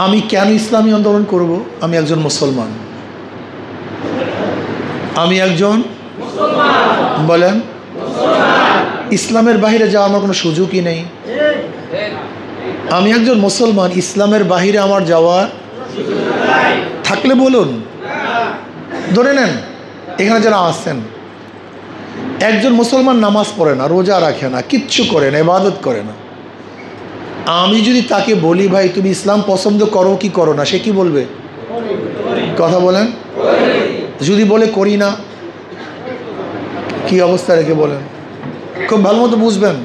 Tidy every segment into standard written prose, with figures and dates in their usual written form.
আমি কেন ইসলামী আন্দোলন করব? আমি একজন মুসলমান। আমি একজন বলেন, ইসলামের বাইরে যাওয়ার আমার কোনো সুযোগই নেই। আমি একজন মুসলমান, ইসলামের বাইরে আমার যাওয়ার থাকলে বলুন। ধরে নেন এখানে যারা আছেন, একজন মুসলমান নামাজ পড়ে না, রোজা রাখে না, কিচ্ছু করে না, ইবাদত করে না। আমি যদি তাকে বলি ভাই তুমি ইসলাম পছন্দ করো কি করো না, সে কি বলবে? কথা বলেন। যদি বলে করি না, কি অবস্থা রেখে বলেন? খুব ভালো মতো বুঝবেন,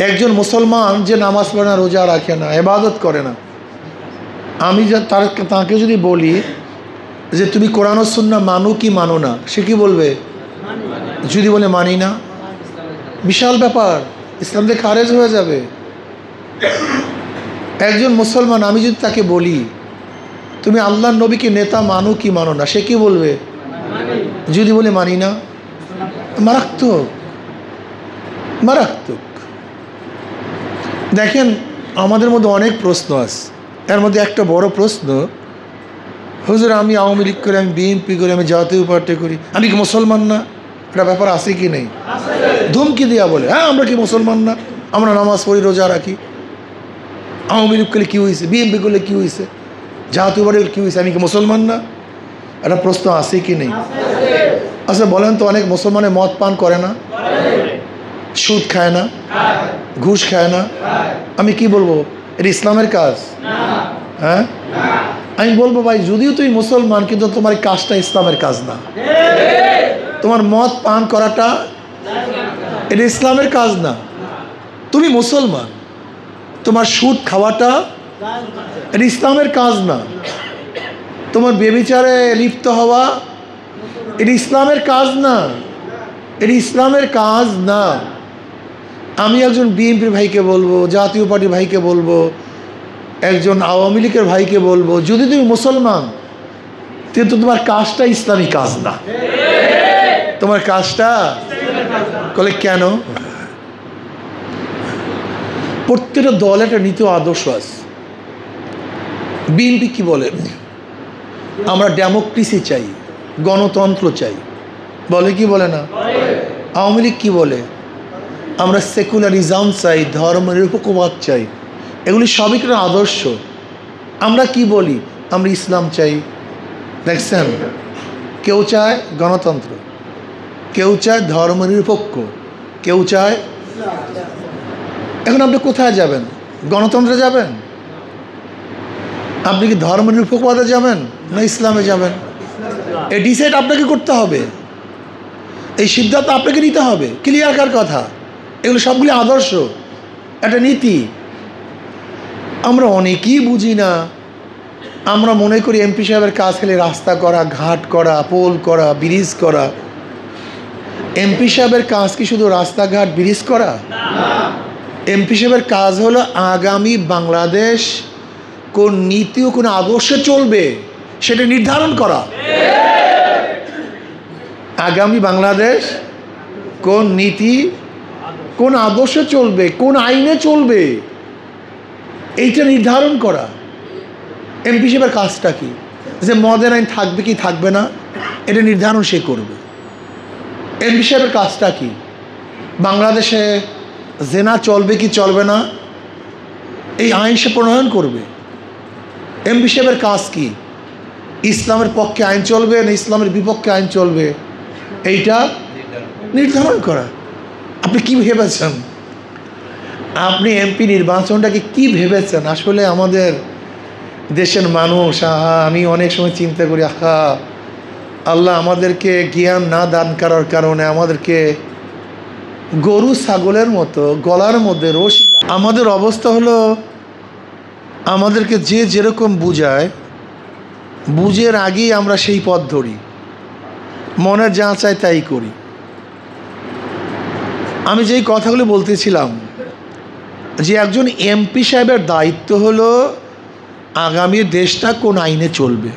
একজন মুসলমান যে নামাজ পড়ে না, রোজা রাখে না, ইবাদত করে না, আমি তাকে যদি বলি যে তুমি কোরআন ও সুন্নাহ মানো কি মানো না, সে কি বলবে? যদি বলে মানি না, বিশাল ব্যাপার, ইসলাম থেকে খারেজ হয়ে যাবে। একজন মুসলমান আমি যদি তাকে বলি তুমি আল্লাহর নবীকে নেতা মানো কি মানো না, সে কি বলবে? যদি বলে মানি না, মারাত্মক মারাত্মক। দেখেন আমাদের মধ্যে অনেক প্রশ্ন আছে, এর মধ্যে একটা বড় প্রশ্ন, হুজুর আমি আওয়ামী লীগ করি, আমি বিএনপি করি, আমি জাতীয় পার্টি করি, আমি কি মুসলমান না? এটা ব্যাপার আছে কি নেই? ধমকি দিয়া বলে হ্যাঁ আমরা কি মুসলমান না, আমরা নামাজ পড়ি, রোজা রাখি, আওয়ামী লীগ করলে কী হয়েছে, বিএনপি করলে কী হয়েছে, জাতীয় পার্টি কী হয়েছে, আমি কি মুসলমান না? একটা প্রশ্ন আছে কি নেই? আচ্ছা বলেন তো, অনেক মুসলমানে মদ পান করে না, সুদ খায় না, ঘুষ খায় না, আমি কি বলবো এটা ইসলামের কাজ? হ্যাঁ আমি বলবো ভাই যদিও তুমি মুসলমান কিন্তু তোমার কাজটা ইসলামের কাজ না। তোমার মদ পান করাটা এটা ইসলামের কাজ না। তুমি মুসলমান, তোমার সুদ খাওয়াটা এটা ইসলামের কাজ না। তোমার বেবিচারে লিপ্ত হওয়া এটা ইসলামের কাজ না, এটা ইসলামের কাজ না। আমি একজন বিএনপির ভাইকে বলবো, জাতীয় পার্টির ভাইকে বলবো, একজন আওয়ামী লীগের ভাইকে বলবো যদি তুমি মুসলমান কিন্তু তোমার কাজটা ইসলামী কাজ না, তোমার কাজটা বলে কেন? প্রত্যেকটা দল একটা নীতি আদর্শ আছে। বিএনপি কি বলে? আমরা ডেমোক্রেসি চাই, গণতন্ত্র চাই, বলে কি বলে না? আওয়ামী লীগ কি বলে? আমরা সেকুলারিজম চাই, ধর্মনিরপেক্ষবাদ চাই। এগুলি সবই একটা আদর্শ। আমরা কি বলি? আমরা ইসলাম চাই। দেখছেন, কেউ চায় গণতন্ত্র, কেউ চায় ধর্মনিরপেক্ষ, কেউ চায়। এখন আপনি কোথায় যাবেন? গণতন্ত্রে যাবেন? আপনি কি ধর্মনিরপেক্ষবাদে যাবেন না ইসলামে যাবেন? এই ডিসাইড আপনাকে করতে হবে, এই সিদ্ধান্ত আপনাকে নিতে হবে। ক্লিয়ার কার কথা? এগুলো সবগুলি আদর্শ, একটা নীতি। আমরা অনেকেই বুঝি না। আমরা মনে করি এমপি সাহেবের কাজ খালি রাস্তা করা, ঘাট করা, পোল করা, ব্রিজ করা। এমপি সাহেবের কাজ কি শুধু রাস্তাঘাট ব্রিজ করা? এমপি সাহেবের কাজ হলো আগামী বাংলাদেশ কোন নীতি ও কোন আদর্শে চলবে সেটা নির্ধারণ করা। আগামী বাংলাদেশ কোন নীতি কোন আদর্শে চলবে, কোন আইনে চলবে, এইটা নির্ধারণ করা। এমপি সাহেবের কাজটা কি? যে মদের আইন থাকবে কি থাকবে না এটা নির্ধারণ সে করবে। এমপি সাহেবের কাজটা কি? বাংলাদেশে জেনা চলবে কি চলবে না এই আইন সে প্রণয়ন করবে। এমপি সাহেবের কাজ কি? ইসলামের পক্ষে আইন চলবে না ইসলামের বিপক্ষে আইন চলবে এইটা নির্ধারণ করা। আপনি কি ভেবেছেন? আপনি এমপি নির্বাচনটাকে কি ভেবেছেন? আসলে আমাদের দেশের মানুষ, আমি অনেক সময় চিন্তা করি, আল্লাহ আমাদেরকে জ্ঞান না দান করার কারণে আমাদেরকে গরু ছাগলের মতো গলার মধ্যে রশি। আমাদের অবস্থা হলো আমাদেরকে যে যেরকম বুঝায়, বুঝের আগেই আমরা সেই পথ ধরি, মনে যা চায় তাই করি। আমি যেই কথাগুলো বলতেছিলাম যে একজন এমপি সাহেবের দায়িত্ব হলো আগামী দেশটা কোন আইনে চলবে,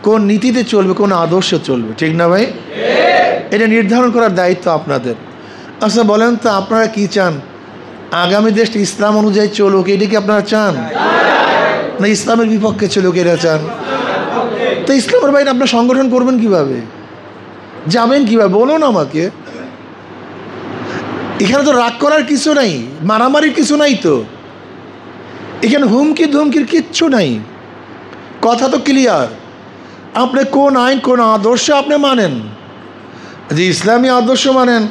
কোন নীতিতে চলবে, কোন আদর্শে চলবে, ঠিক না ভাই? এটা নির্ধারণ করার দায়িত্ব আপনাদের। আচ্ছা বলেন তো আপনারা কি চান? আগামী দেশটা ইসলাম অনুযায়ী চলুক, এটা কি আপনারা চান? না ইসলামের বিপক্ষে ছিল কেরা চান? তো ইসলামের বাইরে আপনার সংগঠন করবেন কিভাবে, যাবেন কিভাবে বলুন আমাকে? এখানে তো রাগ করার কিছু নাই, মারামারির কিছু নাই, তো এখানে হুমকি ধুমকির কিচ্ছু নাই, কথা তো ক্লিয়ার। আপনি কোন আইন কোন আদর্শ আপনি মানেন, যে ইসলামী আদর্শ মানেন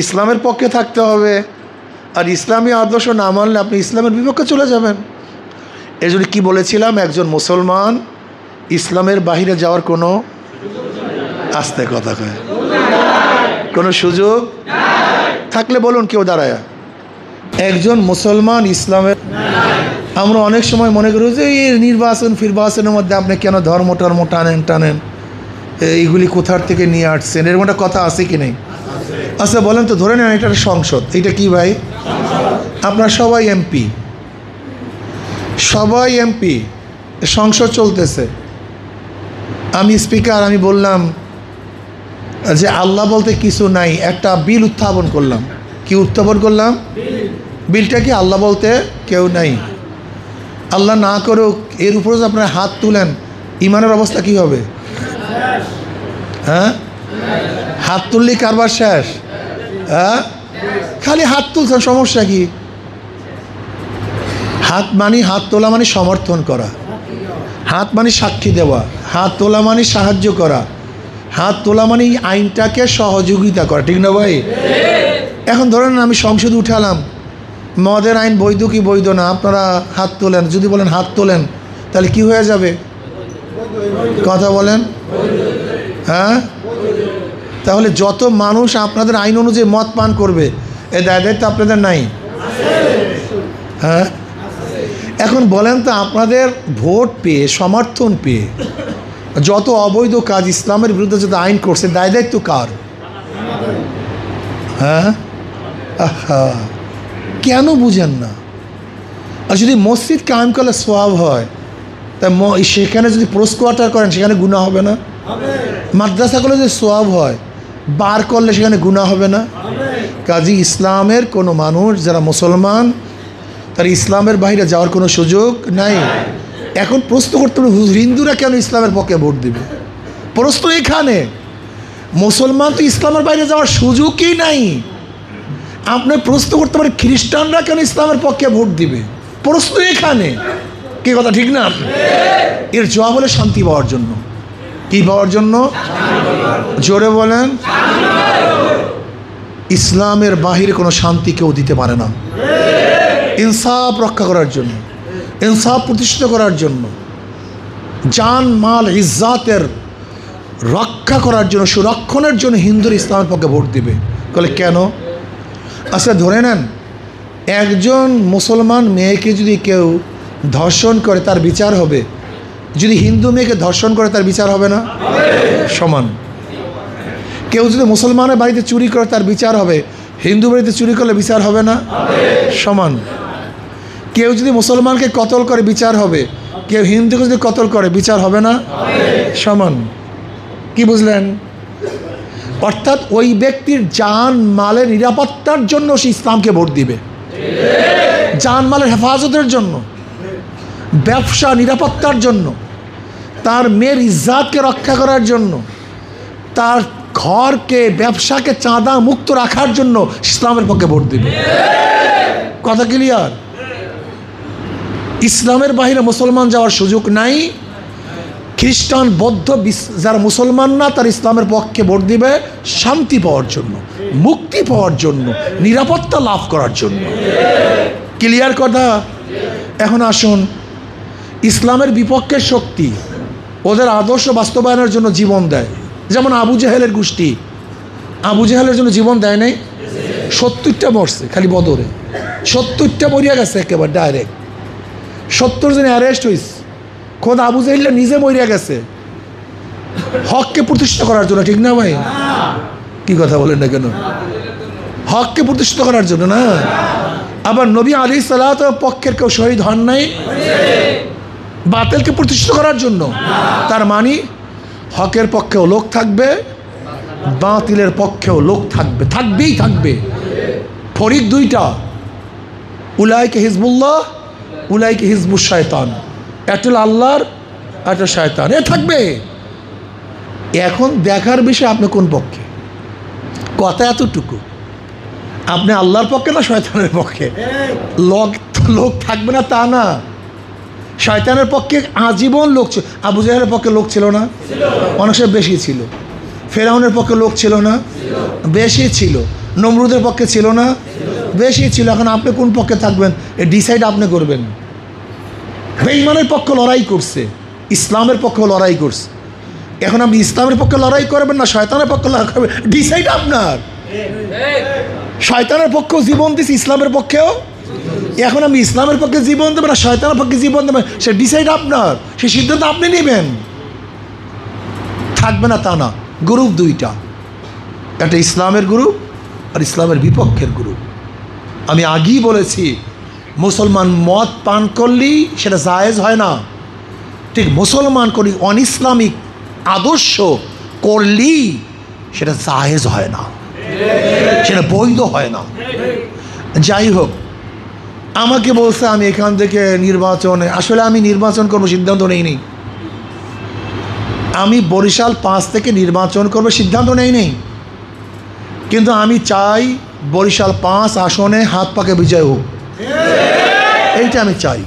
ইসলামের পক্ষে থাকতে হবে, আর ইসলামী আদর্শ না মানলে আপনি ইসলামের বিপক্ষে চলে যাবেন। এই জন্য কী বলেছিলাম, একজন মুসলমান ইসলামের বাহিরে যাওয়ার কোনো আস্তে কথা কয় কোনো সুযোগ থাকলে বলুন কেউ দাঁড়ায়। একজন মুসলমান ইসলামের, আমরা অনেক সময় মনে করি যে এই নির্বাচন ফিরবাচনের মধ্যে আপনি কেন ধর্ম টর্ম টানেন, এইগুলি কোথার থেকে নিয়ে আসছেন, এরকম একটা কথা আছে কি নেই? আচ্ছা বলেন তো, ধরে নেন এটা সংসদ, এটা কি ভাই? আপনার সবাই এমপি, সংসদ চলতেছে, আমি স্পিকার, আমি বললাম যে আল্লাহ বলতে কিছু নাই, একটা বিল উত্থাপন করলাম। কি উত্থাপন করলাম? বিলটা কি আল্লাহ বলতে কেউ নাই, আল্লাহ না করুক, এর উপরে যদি আপনার হাত তুলেন, ইমানের অবস্থা কি হবে? হ্যাঁ, হাত তুললেই কারবার শেষ। হ্যাঁ, খালি হাত তুলছেন, সমস্যা কি? হাত তোলা মানে সমর্থন করা, হাত মানে সাক্ষী দেওয়া, হাত তোলা মানে সাহায্য করা, হাত তোলা মানে আইনটাকে সহযোগিতা করা, ঠিক না ভাই? এখন ধরেন আমি সংসদে উঠালাম, মদের আইন বৈধ কি বৈধ না, আপনারা হাত তোলেন, যদি বলেন হাত তোলেন, তাহলে কি হয়ে যাবে? কথা বলেন। হ্যাঁ, তাহলে যত মানুষ আপনাদের আইন অনুযায়ী মদ পান করবে, এ দায়িত্ব আপনাদের নাই? হ্যাঁ, এখন বলেন তো, আপনাদের ভোট পেয়ে সমর্থন পেয়ে যত অবৈধ কাজ ইসলামের বিরুদ্ধে যত আইন করছে, দায়িত্ব কার? হ্যাঁ, আহা, কেন বুঝেন না? আর যদি মসজিদ কায়েম করলে সওয়াব হয়, তা সেখানে যদি পোস্ট কোয়ার্টার করেন সেখানে গুনাহ হবে না? মাদ্রাসা করলে যদি সওয়াব হয়, বার করলে সেখানে গুনাহ হবে না? কাজী ইসলামের কোনো মানুষ যারা মুসলমান, তার ইসলামের বাইরে যাওয়ার কোনো সুযোগ নাই। এখন প্রশ্ন করতে হবে, হিন্দুরা কেন ইসলামের পক্ষে ভোট দেবে? প্রশ্ন এখানে, মুসলমান তো ইসলামের বাইরে যাওয়ার সুযোগই নাই। আপনি প্রশ্ন করতে পারেন, খ্রিস্টানরা কেন ইসলামের পক্ষে ভোট দিবে? প্রশ্ন এখানে, কি কথা ঠিক না? এর জবাব হলে শান্তি পাওয়ার জন্য। কি পাওয়ার জন্য? জোরে বলেন। ইসলামের বাহিরে কোনো শান্তি কেউ দিতে পারে না। ইনসাফ রক্ষা করার জন্য, ইনসাফ প্রতিষ্ঠিত করার জন্য, জান মাল ইজ্জাতের রক্ষা করার জন্য, সুরক্ষণের জন্য হিন্দুর ইসলামের পক্ষে ভোট দিবে। বলে কেন? আচ্ছা ধরে নেন, একজন মুসলমান মেয়েকে যদি কেউ ধর্ষণ করে তার বিচার হবে, যদি হিন্দু মেয়েকে ধর্ষণ করে তার বিচার হবে না? সমান। কেউ যদি মুসলমানের বাড়িতে চুরি করে তার বিচার হবে, হিন্দু বাড়িতে চুরি করলে বিচার হবে না? সমান। কেউ যদি মুসলমানকে কতল করে বিচার হবে, কেউ হিন্দুকে যদি কতল করে বিচার হবে না? সমান। কি বুঝলেন? অর্থাৎ ওই ব্যক্তির জান মালের নিরাপত্তার জন্য সে ইসলামকে ভোট দিবে, জান মালের হেফাজতের জন্য, ব্যবসা নিরাপত্তার জন্য, তার মেয়ের ইজ্জাতকে রক্ষা করার জন্য, তার ঘরকে ব্যবসাকে চাঁদা মুক্ত রাখার জন্য ইসলামের পক্ষে ভোট দিবে। কথা ক্লিয়ার? ইসলামের বাইরে মুসলমান যাওয়ার সুযোগ নাই। খ্রিস্টান বৌদ্ধ যারা মুসলমান না, তার ইসলামের পক্ষে ভোট দিবে শান্তি পাওয়ার জন্য, মুক্তি পাওয়ার জন্য, নিরাপত্তা লাভ করার জন্য। ক্লিয়ার কথা? এখন আসুন, ইসলামের বিপক্ষের শক্তি ওদের আদর্শ বাস্তবায়নের জন্য জীবন দেয়, যেমন আবু জাহেলের গোষ্ঠী। আবু জাহেলের জন্য জীবন দেয় নাই? 70টা মরছে খালি বদরে, 70টা মরিয়া গেছে একেবারে ডাইরেক্ট। 70 জন অ্যারেস্ট হয়েছে। খোদ আবু জাহেল নিজে মরিয়া গেছে হককে প্রতিষ্ঠা করার জন্য, ঠিক না ভাই? কি কথা বলেন না কেন? হককে প্রতিষ্ঠিত করার জন্য না। আবার নবী আলাইহিস সালাতের পক্ষের কেউ শহীদ হন নাই বাতিলকে প্রতিষ্ঠিত করার জন্য। তার মানে হকের পক্ষেও লোক থাকবে, বাতিলের পক্ষেও লোক থাকবে, থাকবেই থাকবে। ফরিক দুইটা, উলাইকে হিজবুল্লাহ, উলাইকে হিজবুশ শয়তান। একটা হলো আল্লাহর, একটা শয়তান, এ থাকবে। এখন দেখার বিষয় আপনি কোন পক্ষে। কথা এতটুকু, আপনি আল্লাহর পক্ষে না শয়তানের পক্ষে। লোক থাকবে না তা না, শয়তানের পক্ষে আজীবন লোক ছিল। আবু জাহেলের পক্ষে লোক ছিল না? অনেক সময় বেশি ছিল। ফেরাউনের পক্ষে লোক ছিল না? বেশি ছিল। নমরুদের পক্ষে ছিল না? বেশি ছিল। এখন আপনি কোন পক্ষে থাকবেন এ ডিসাইড আপনি করবেন। বেঈমানের পক্ষে লড়াই করছে, ইসলামের পক্ষে লড়াই করছে। এখন আপনি ইসলামের পক্ষে লড়াই করবেন না শয়তানের পক্ষে লড়াই করবেন, ডিসাইড আপনার। শয়তানের পক্ষেও জীবন দিচ্ছে, ইসলামের পক্ষেও। এখন আমি ইসলামের পক্ষে জীবন দেবেন না শয়তানের পক্ষে জীবন দেবেন, সে ডিসাইড আপনার, সে সিদ্ধান্ত আপনি নেবেন। থাকবে না তা না, গ্রুপ দুইটা, একটা ইসলামের গ্রুপ আর ইসলামের বিপক্ষের গ্রুপ। আমি আগেই বলেছি, মুসলমান মদ পান করলেই সেটা জায়েজ হয় না, ঠিক মুসলমান করি অন ইসলামিক আদর্শ করলেই সেটা জায়েজ হয় না, সেটা বৈধ হয় না। যাই হোক, আমাকে বলছে আমি এখান থেকে নির্বাচনে, আসলে আমি নির্বাচন করবো সিদ্ধান্ত নেই। আমি বরিশাল 5 থেকে নির্বাচন করবো সিদ্ধান্ত নেই, কিন্তু আমি চাই বরিশাল 5 আসনে হাত পাকে বিজয় হোক, এইটা আমি চাই।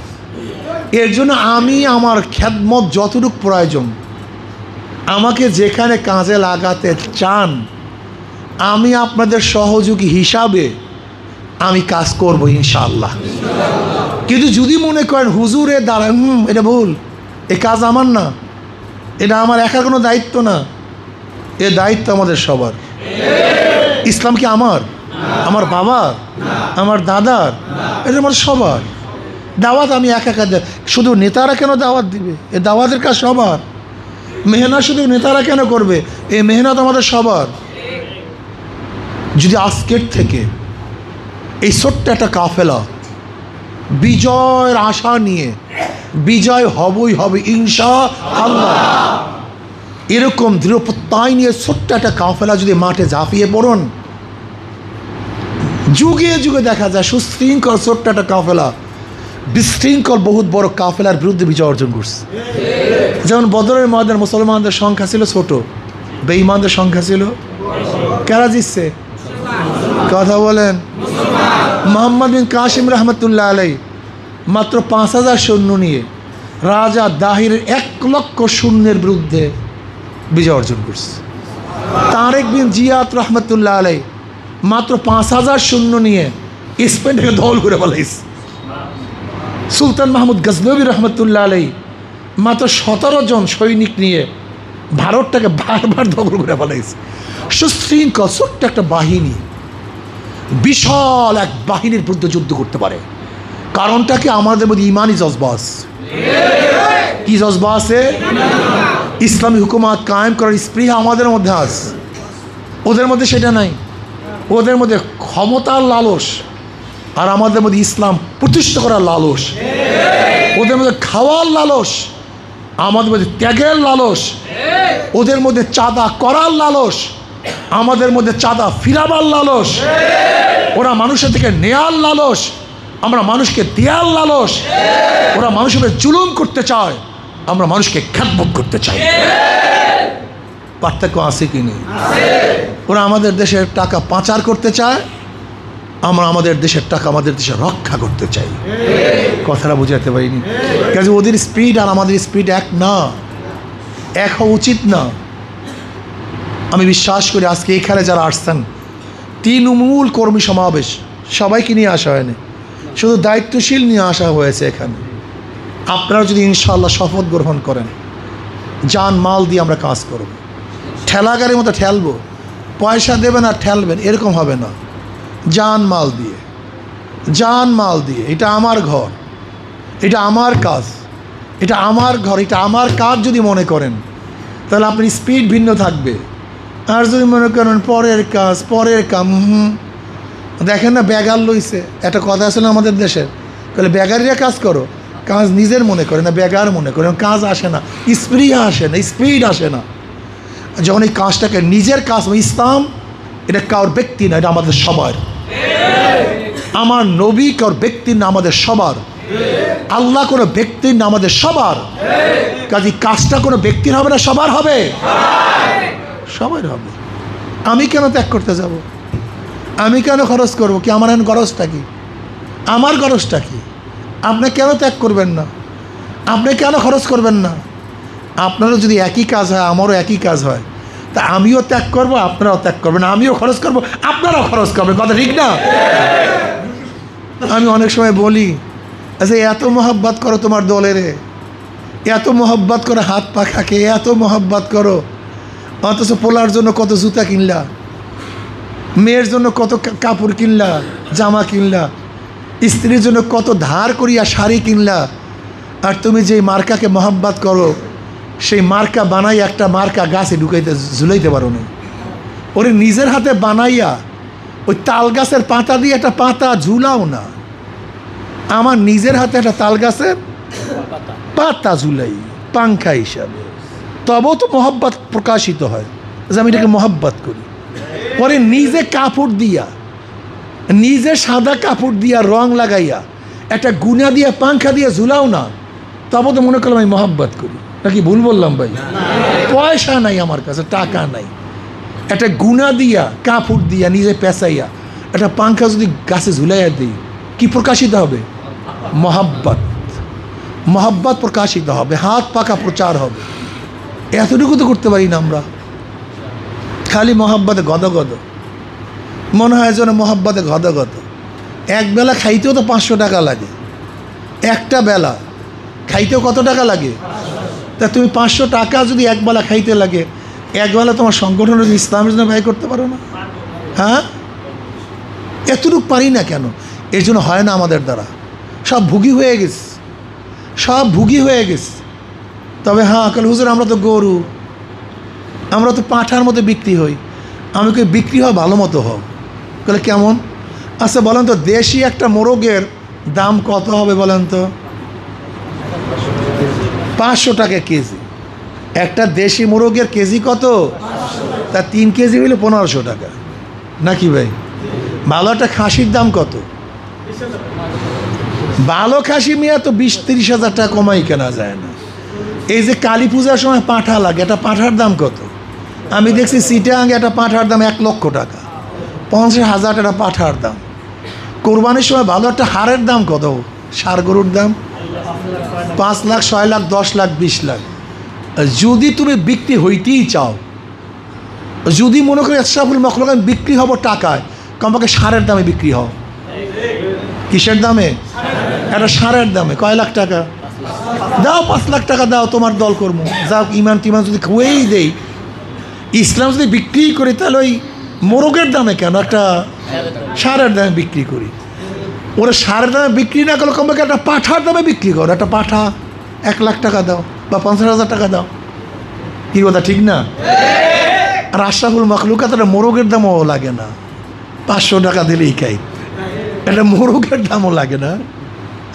এর জন্য আমি আমার খেদমত যতটুকু প্রয়োজন, আমাকে যেখানে কাজে লাগাতে চান, আমি আপনাদের সহযোগী হিসাবে আমি কাজ করব ইনশাআল্লাহ। কিন্তু যদি মনে করেন হুজুরে দাঁড়ায় এটা ভুল, এ কাজ আমার না, এটা আমার একার কোনো দায়িত্ব না, এ দায়িত্ব আমাদের সবার। ইসলাম কি আমার, আমার বাবার, আমার দাদার, এটা আমার সবার। দাওয়াত আমি একা শুধু নেতারা কেন দাওয়াত দিবে? এ দাওয়াতের কাজ সবার। মেহনত শুধু নেতারা কেন করবে? এই মেহনত আমাদের সবার। যদি আজকের থেকে এই ছোট্ট একটা কাফেলা বিজয়ের আশা নিয়ে, বিজয় হবই হবে ইনশাআল্লাহ, এরকম দৃঢ় প্রত্যয় নিয়ে ছোট্ট একটা কাফেলা যদি মাঠে ঝাঁপিয়ে পড়ুন, যুগে যুগে দেখা যায় সুশৃঙ্খল ছোট্ট একটা কাফেলা বিশৃঙ্খল বহুত বড় কাফেলার বিরুদ্ধে বিজয় অর্জন করছে। যেমন বদরের ময়দানে মুসলমানদের সংখ্যা ছিল ছোট, বেঈমানদের সংখ্যা ছিল, কারা জিতছে? কথা বলেন। মোহাম্মদ বিন কাসিম রহমতুল্লাহ আলাই মাত্র 5000 সৈন্য নিয়ে রাজা দাহিরের 1,00,000 সৈন্যের বিরুদ্ধে বিজয় অর্জন করছে। তারেক বিন জিয়াদ রহমতুল্লাহ আলাই মাত্র 5000 সৈন্য নিয়ে স্পেনকে দল করে ফেলাইছে। সুলতান মাহমুদ গজনবী রহমতুল্লাহ আলাই মাত্র 17 জন সৈনিক নিয়ে ভারতটাকে বারবার দখল করে ফেলাইছে। সুশৃঙ্খল ছোট্ট একটা বাহিনী বিশাল এক বাহিনীর বিরুদ্ধে যুদ্ধ করতে পারে। কারণটা কি? আমাদের মধ্যে ইমানি জজবা আছে। কি জজবা আছে? ইসলামী হুকুমত কায়েম করার স্পৃহা আমাদের মধ্যে আছে, ওদের মধ্যে সেটা নাই। ওদের মধ্যে ক্ষমতার লালস, আর আমাদের মধ্যে ইসলাম প্রতিষ্ঠা করার লালস। ওদের মধ্যে খাওয়ার লালস, আমাদের মধ্যে ত্যাগের লালস। ওদের মধ্যে চাঁদা করার লালস, আমাদের মধ্যে চাঁদা ফিরাবার লালস। ওরা মানুষের থেকে নেয়ার লালস, আমরা মানুষকে দেয়ার লালস। ওরা মানুষের জুলুম করতে চায়, আমরা মানুষকে খ্যাতবোধ করতে চাই। পার্থক্য আছে কি নেই? ওরা আমাদের দেশের টাকা পাচার করতে চায়, আমরা আমাদের দেশের টাকা আমাদের দেশে রক্ষা করতে চাই। কথাটা বুঝাতে পারিনি। কাজে ওদের স্পিড আর আমাদের স্পিড এক না, এক হওয়া উচিত না। আমি বিশ্বাস করি আজকে এখানে যারা আসছেন, তৃণমূল কর্মী সমাবেশ, সবাইকে নিয়ে আসা হয়নি, শুধু দায়িত্বশীল নিয়ে আসা হয়েছে এখানে। আপনারা যদি ইনশাআল্লাহ শপথ গ্রহণ করেন, জান মাল দিয়ে আমরা কাজ করব, ঠেলাগাড়ির মতো ঠেলবো, পয়সা দেবেন আর ঠেলবেন এরকম হবে না। জান মাল দিয়ে, জান মাল দিয়ে। এটা আমার ঘর, এটা আমার কাজ, এটা আমার ঘর, এটা আমার কাজ যদি মনে করেন, তাহলে আপনার স্পিড ভিন্ন থাকবে। আর যদি মনে করেন পরের কাজ, পরের কাম, দেখেন না বেগার লইছে, একটা কথা আছে না আমাদের দেশের, তাহলে বেগারিরা কাজ করো, কাজ নিজের মনে করে না, বেগার মনে করে, কাজ আসে না, স্পিড আসে না, স্পিড আসে না। যখন এই কাজটাকে নিজের কাজ, ইসলাম এটা কারোর ব্যক্তি না, এটা আমাদের সবার। আমার নবী কারোর ব্যক্তি না, আমাদের সবার। আল্লাহ কোনো ব্যক্তির না, আমাদের সবার। কাজে কাজটা কোনো ব্যক্তির হবে না, সবার হবে, সবার হবে। আমি কেন ত্যাগ করতে যাব? আমি কেন খরচ করব? কি আমার এখন গরজটা কি? আমার গরজটা কি? আপনি কেন ত্যাগ করবেন না? আপনি কেন খরচ করবেন না? আপনারও যদি একই কাজ হয়, আমারও একই কাজ হয়, তা আমিও ত্যাগ করব, আপনারাও ত্যাগ করবেন, আমিও খরচ করব, আপনারাও খরচ করবেন। কথা ঠিক না? আমি অনেক সময় বলি, আচ্ছা এত মহব্বত করো তোমার দলের, এত মহব্বত করো হাত পাখাকে, এত মহব্বত করো, অথচ পোলার জন্য কত জুতা কিনলা, মেয়ের জন্য কত কাপড় কিনলা, জামা কিনলা, স্ত্রীর জন্য কত ধার করিয়া শাড়ি কিনলা, আর তুমি যেই মার্কাকে মহব্বত করো সেই মার্কা বানাই একটা মার্কা গাছে ঢুকাইতে ঝুলাইতে পারো না। ওরে নিজের হাতে বানাইয়া ওই তাল গাছের পাতা দিয়ে একটা পাতা ঝুলাও না। আমার নিজের হাতে একটা তাল গাছের পাতা ঝুলাই পাংখা হিসাবে, তবেও তো মহব্বত প্রকাশিত হয় যে আমি এটাকে মহব্বত করি। পরে নিজে কাপড় দিয়া, নিজে সাদা কাপড় দিয়া রং লাগাইয়া একটা গুনা দিয়া পাংখা দিয়ে ঝুলাও না, তবে তো মনে করলাম আমি মহব্বত করি। নাকি ভুল বললাম ভাই? পয়সা নাই আমার কাছে, টাকা নাই, একটা গুনা দিয়া কাপড় দিয়া নিজে পেঁচাইয়া একটা পাংখা যদি গাছে ঝুলাইয়া দিই, কি প্রকাশিত হবে? মহব্বত। মহব্বত প্রকাশিত হবে, হাত পাকা প্রচার হবে। এতটুকু তো করতে পারি না আমরা, খালি মহব্বতে গদগদ। মনে হয় যেন মহব্বতে গদগদ। একবেলা খাইতেও তো 500 টাকা লাগে, একটা বেলা খাইতেও কত টাকা লাগে? তা তুমি 500 টাকা যদি একবেলা খাইতে লাগে, একবেলা তোমার সংগঠনের ইসলামের জন্য ব্যয় করতে পারো না? হ্যাঁ, এতটুকু পারি না কেন? এর জন্য হয় না আমাদের দ্বারা, সব ভুগি হয়ে গেছে, সব ভুগি হয়ে গেছে। তবে হ্যাঁ, কাল হুজুর আমরা তো গরু, আমরা তো পাঁঠার মতো বিক্রি হই। আমি কই বিক্রি হওয়া ভালো মতো হোক। বলে কেমন? আচ্ছা বলেন তো, দেশি একটা মোরগের দাম কত হবে বলেন তো? 500 টাকা কেজি। একটা দেশি মোরগের কেজি কত? তা 3 কেজি হইলে 1500 টাকা, নাকি ভাই? ভালো একটা খাসির দাম কত? ভালো খাসি মিয়া তো 20-30 হাজার টাকা কমাই কেনা যায় না। এই যে কালী পূজার সময় পাঁঠা লাগে, একটা পাঁঠার দাম কত? আমি দেখছি চিটাগাঙে একটা পাঁঠার দাম 1 লক্ষ টাকা, 50,000 টাকা পাঁঠার দাম। কোরবানির সময় ভালো একটা হাড়ের দাম কত? ষাঁড় গরুর দাম 5 লাখ, 6 লাখ, 10 লাখ, 20 লাখ। যদি তুমি বিক্রি হইতেই চাও, যদি মনে করি আশরাফুল মাখলুক আমি বিক্রি হব টাকায়, কমপক্ষে ষাঁড়ের দামে বিক্রি হও। কিসের দামে? একটা ষাঁড়ের দামে। কয় লাখ টাকা দাও? 5 লাখ টাকা দাও, তোমার দল কর্ম যাও। ইমান টিমান যদি খুঁয়েই দেই, ইসলাম যদি বিক্রি করি, তাহলে ওই মোরগের দামে কেন, একটা ষাঁড়ের দামে বিক্রি করি। ওরা ষাঁড়ের দামে বিক্রি না করলে কমপক্ষে একটা পাঁঠার দামে বিক্রি করো। একটা পাঁঠা 1 লাখ টাকা দাও বা 50,000 টাকা দাও। কি কথা ঠিক না? আর আশরাফুল মাখলুকাত একটা মোরগের দামও লাগে না, 500 টাকা দিলেই খাই। একটা মোরগের দামও লাগে না।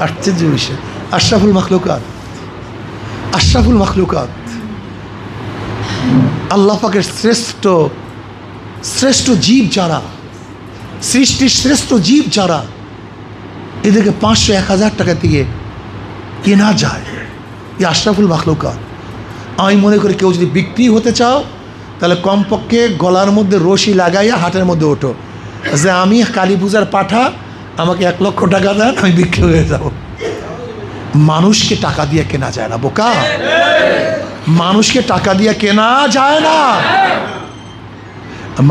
আশ্চর্য বিষয়। আশরাফুল মাখলুকাত, আশরাফুল মাখলুকাত, আল্লাহ পাকের শ্রেষ্ঠ শ্রেষ্ঠ জীব যারা, সৃষ্টির শ্রেষ্ঠ জীব যারা, এদেরকে 500-1000 টাকা দিয়ে কেনা যায়। এই আশরাফুল মাখলুকাত। আমি মনে করি কেউ যদি বিক্রি হতে চাও, তাহলে কমপক্ষে গলার মধ্যে রশি লাগাইয়া হাটের মধ্যে ওঠো যে আমি কালী পূজার পাঠা, আমাকে 1 লক্ষ টাকা দেন, আমি বিক্রি হয়ে যাব। মানুষকে টাকা দিয়ে কেনা যায় না বোকা, মানুষকে টাকা দিয়ে কেনা যায় না।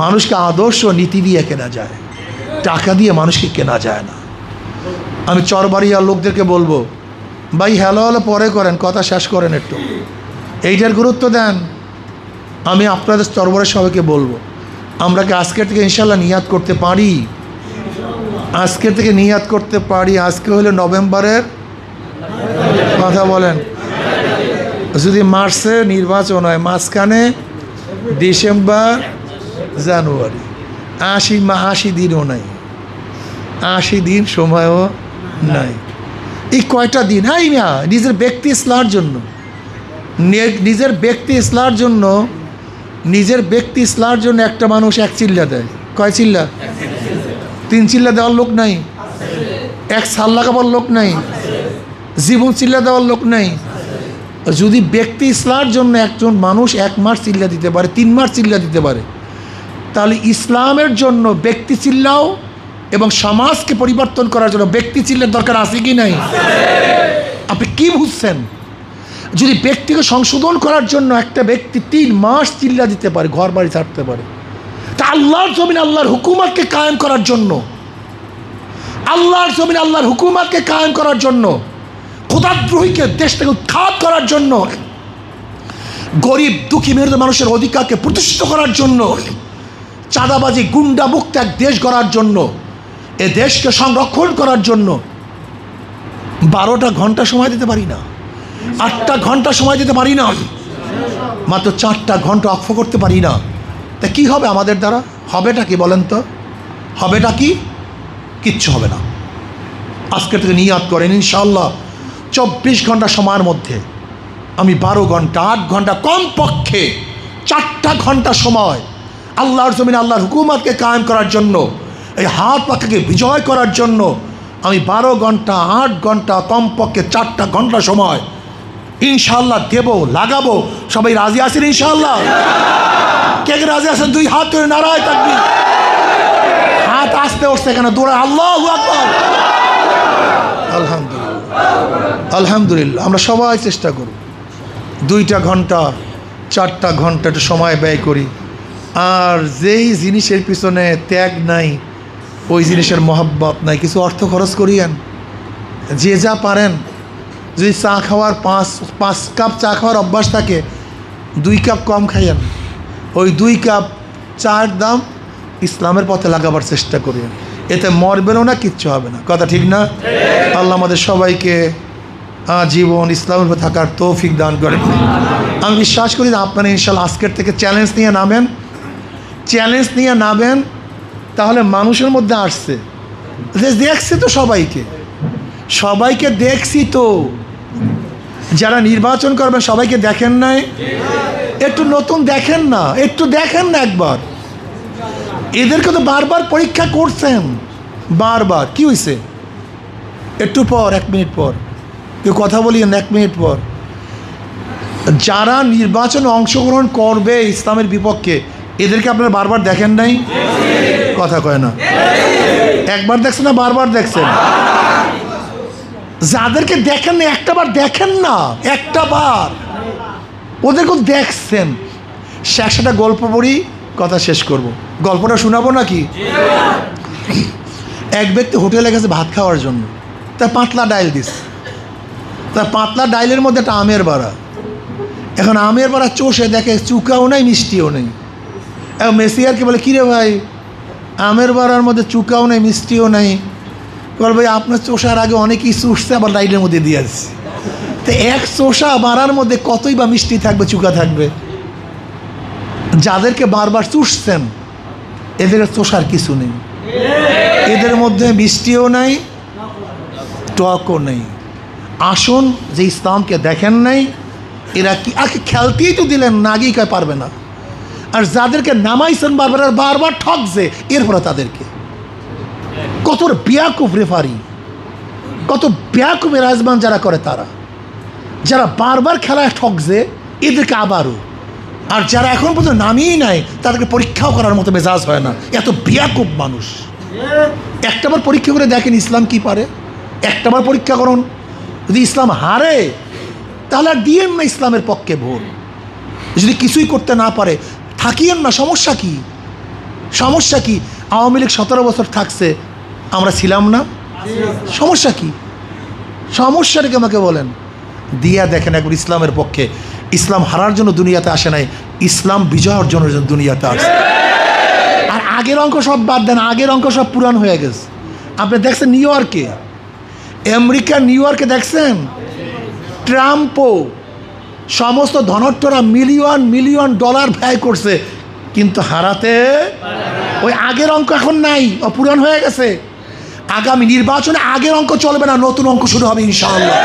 মানুষকে আদর্শ নীতি দিয়ে কেনা যায়, টাকা দিয়ে মানুষকে কেনা যায় না। আমি চরবাড়িয়ার লোকদেরকে বলবো, ভাই হ্যালো হ্যালো পরে করেন, কথা শেষ করেন একটু, এইটার গুরুত্ব দেন। আমি আপনাদের চরবাড়ির সবাইকে বলবো, আমরা কি আজকের থেকে ইনশাল্লাহ নিয়াত করতে পারি? আজকে থেকে নিয়াত করতে পারি। আজকে হলো নভেম্বরের, কথা বলেন, যদি মার্চে নির্বাচন হয়, মাঝখানে ডিসেম্বর, জানুয়ারি, 80 দিনও নাই, 80 দিন সময়ও নাই। এই কয়টা দিন হাই মিয়া নিজের ব্যক্তি ইসলার জন্য, নিজের ব্যক্তি ইসলার জন্য, নিজের ব্যক্তি ইসলার জন্য একটা মানুষ 1 চিল্লা দেয়। কয় চিল্লা? 3 চিল্লা দেওয়ার লোক নাই, 1 সাল লাগাবার লোক নাই। জীবন চিল্লা দেওয়ার লোক নেই। যদি ব্যক্তি ইসলামের জন্য একজন মানুষ 1 মাস চিল্লা দিতে পারে, 3 মাস চিল্লা দিতে পারে, তাহলে ইসলামের জন্য ব্যক্তি চিল্লাও এবং সমাজকে পরিবর্তন করার জন্য ব্যক্তি চিল্লার দরকার আছে কি নাই? আপনি কি বুঝছেন? যদি ব্যক্তিকে সংশোধন করার জন্য একটা ব্যক্তি 3 মাস চিল্লা দিতে পারে, ঘর বাড়ি ছাড়তে পারে, তা আল্লাহর জমিন আল্লাহর হুকুমতকে কায়েম করার জন্য, আল্লাহর জমিন আল্লাহর হুকুমতকে কায়েম করার জন্য, খোদাদ্রোহীকে দেশ থেকে উৎখাত করার জন্য, গরিব দুঃখী মেহনত মানুষের অধিকারকে প্রতিষ্ঠিত করার জন্য, চাঁদাবাজি গুন্ডা মুক্ত এক দেশ গড়ার জন্য, এ দেশকে সংরক্ষণ করার জন্য 12টা ঘন্টা সময় দিতে পারি না, 8টা ঘন্টা সময় দিতে পারি না, মাত্র 4টা ঘন্টা অক্ষ করতে পারি না। তা কি হবে আমাদের দ্বারা? হবেটা কি বলেন তো? হবেটা কি? কিচ্ছু হবে না। আজকে থেকে নিয়াত করেন, ইনশাআল্লাহ 24 ঘন্টা সময়ের মধ্যে আমি 12 ঘন্টা 8 ঘন্টা কমপক্ষে 4টা ঘন্টা সময় আল্লাহর জমিনে আল্লাহর হুকুমতকে কায়েম করার জন্য, এই হাত পাখাকে বিজয় করার জন্য আমি 12 ঘন্টা 8 ঘন্টা কমপক্ষে 4টা ঘন্টা সময় ইনশাআল্লাহ দেব, লাগাবো। সবাই রাজি আছেন ইনশাআল্লাহ? কে কে রাজি আছেন? 2 হাত ধরে নারায় তাকবীর। হাত আসতে উঠছে কেন? দৌড়া আল্লাহু আকবার। আলহামদুলিল্লাহ, আলহামদুলিল্লাহ। আমরা সবাই চেষ্টা করব 2টা ঘন্টা 4টা ঘন্টা একটু সময় ব্যয় করি। আর যেই জিনিসের পিছনে ত্যাগ নাই, ওই জিনিসের মহব্বত নাই, কিছু অর্থ খরচ করিয়েন। যে যা পারেন, যদি চা খাওয়ার 5 কাপ চা খাওয়ার অভ্যাস থাকে, 2 কাপ কম খাইয়েন। ওই 2 কাপ চার দাম ইসলামের পথে লাগাবার চেষ্টা করিয়েন। এতে মরবেনও না, কিচ্ছু হবে না। কথা ঠিক না? আল্লাহ আমাদের সবাইকে জীবন ইসলামের উপর থাকার তৌফিক দান করেন। আমি বিশ্বাস করি যে আপনারা ইনশাআল্লাহ আজকের থেকে চ্যালেঞ্জ নিয়ে নামেন, চ্যালেঞ্জ নিয়ে নামেন। তাহলে মানুষের মধ্যে আসছে, দেখছি তো সবাইকে দেখছি তো। যারা নির্বাচন করবেন সবাইকে দেখেন নাই? একটু নতুন দেখেন না, একটু দেখেন না একবার। এদেরকে তো বারবার পরীক্ষা করছেন, বারবার। কি হয়েছে? একটু পর 1 মিনিট পর কেউ কথা বলিয়েন, 1 মিনিট পর। যারা নির্বাচনে অংশগ্রহণ করবে ইসলামের বিপক্ষে, এদেরকে আপনারা বারবার দেখেন নাই? কথা কয় না। একবার দেখছেন না বারবার দেখছেন? যাদেরকে দেখেন না, একটাবার দেখেন না, একটাবার ওদেরকে দেখছেন। একটা গল্প পড়ি, কথা শেষ করব। গল্পটা শোনাবো নাকি? এক ব্যক্তি হোটেলে গেছে ভাত খাওয়ার জন্য, তার পাতলা ডাইল দিস। তার পাতলা ডাইলের মধ্যে একটা আমের বাড়া। এখন আমের বাড়া চষে দেখে চুকাও নেই, মিষ্টিও নেই। এখন মেসিয়ারকে বলে, কিরে ভাই, আমের বাড়ার মধ্যে চুকাও নেই, মিষ্টিও নেই। বল, ভাই আপনার চষার আগে অনেকেই চুষছে, আবার ডাইলের মধ্যে দিয়ে আসছে। তো এক চষা বাড়ার মধ্যে কতই বা মিষ্টি থাকবে, চুকা থাকবে? যাদেরকে বারবার চুষছেন এদের চষার কিছু নেই, এদের মধ্যে মিষ্টিও নাই, টকও নেই। আসুন, যে ইসলামকে দেখেন নাই, এরা কি আগে খেলতেই তো দিলেন না, আগেই কয় পারবে না। আর যাদেরকে নামাইছেন বারবার আর বারবার ঠকছে, এরপরে তাদেরকে কত বেয়াকুফ রেফারি, কত বেয়াকুফ রাজমান যারা করে, তারা যারা বারবার খেলায় ঠকছে, এদেরকে আবারও। আর যারা এখন পর্যন্ত নামিয়েই নাই, তাদেরকে পরীক্ষাও করার মতো মেজাজ হয় না। এত বেয়াকুফ মানুষ। একটাবার পরীক্ষা করে দেখেন ইসলাম কি পারে। একটাবার পরীক্ষা করুন, যদি ইসলাম হারে তাহলে আর দিয়েন না ইসলামের পক্ষে ভোট। যদি কিছুই করতে না পারে, থাকিয়েন না। সমস্যা কি? সমস্যা কি? আওয়ামী লীগ 17 বছর থাকছে, আমরা ছিলাম না। সমস্যা কি? সমস্যাটাকে আমাকে বলেন। দিয়া দেখেন একবার ইসলামের পক্ষে। ইসলাম হারার জন্য দুনিয়াতে আসে নাই, ইসলাম বিজয় অর্জনের জন্য দুনিয়াতে আসে। আর আগের অঙ্ক সব বাদ দেন, আগের অঙ্ক সব পুরান হয়ে গেছে। আপনি দেখছেন নিউ ইয়র্কে, আমেরিকা নিউ ইয়র্কে দেখছেন, ট্রাম্পও সমস্ত ধনট্টরা মিলিয়ন মিলিয়ন ডলার ব্যয় করছে, কিন্তু হারাতে ওই আগের অঙ্ক এখন নাই, পুরান হয়ে গেছে। আগামী নির্বাচনে আগের অঙ্ক চলবে না, নতুন অঙ্ক শুরু হবে ইনশাআল্লাহ।